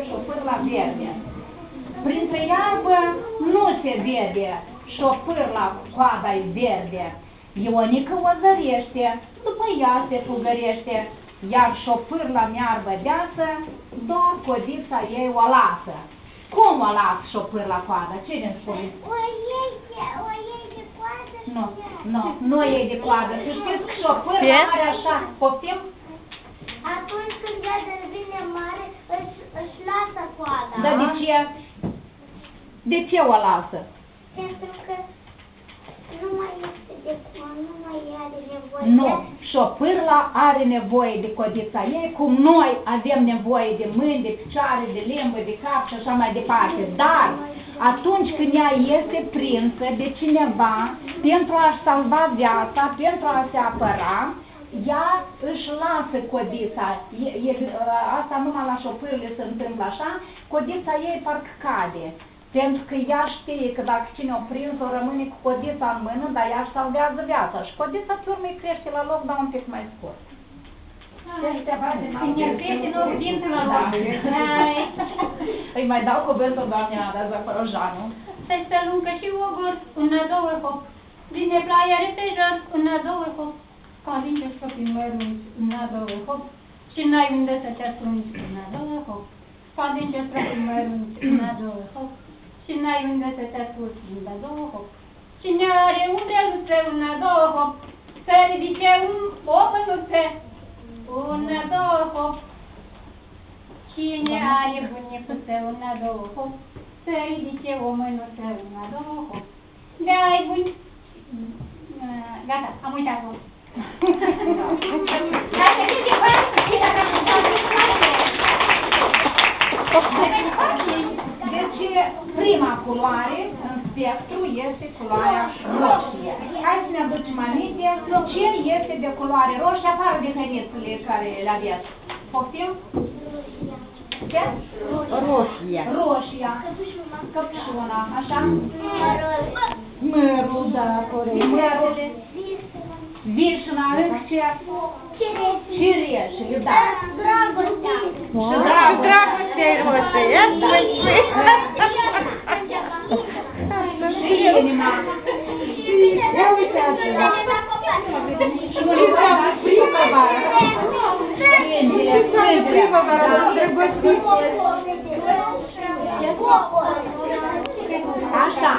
și o pârla verde. Printre iarbă nu se vede și o pârla coada-i verde. Ionică o zărește, după ea se fugărește, iar și o pârla mi-arbă deasă, doar codița ei o lasă. Cum o lasă și o pârla coada? Ce ne spune? O iei de coadă și Nu o iei de coadă. Să știți că și o pârla are așa, poftim? Atunci când ea devine mare, își lasă coada. Dar de ce? De ce o lasă? Pentru că nu mai este de coadă, nu mai are nevoie. Nu, și o pârla are nevoie de codița ei, cum noi avem nevoie de mâini, de picioare, de limbă, de cap și așa mai departe. Dar atunci când ea este prinsă de cineva pentru a-și salva viața, pentru a se apăra, ea își lasă codița. Asta numai la șopârle se întâmplă așa, codița ei parcă cade. Pentru că ea știe că dacă cine o prins, o rămâne cu codița în mână, dar ea își salvează viața. Și codița pe urmă îi crește la loc, dar un pic mai scurt. Îi mai dau cuvântul doamnei Ada Zăfărojanu. Peste lungă și ogor, una, două, hop. Vine ploaia repejor, una, două, hop. Ca vinge stropii mărunți, una, două, hop. Și n-ai unde să te ascunzi, una, două, hop. Ca vinge stropii mărunți, una, două, hop. Și n-ai unde să te ascunzi, una, două, hop. Cine are umbre lustre, una, două, hop. Să ridice o mânuță, una, două, hop. Cine are bunicuță, una, două, hop. Să ridice o mânuță, una, două, hop. De-ai buni... Gata, am uitat-o. Deci, prima culoare în spectru este culoarea roșie. Hai să ne aducem aminte ce este de culoare roșie, afară de hăinițele care le aveți. Poftim? Ce? Roșia. Roșia. Căpșuna, așa? Mărul, da, corect. Mărul. Vișna, ce? Cireșe, da. Dragostea. Și dragostea e roșie. și inima. Ia uitați-vă. Și mă livrăm primăvară. Frângele. Primăvară, îndrăgostit. Așa.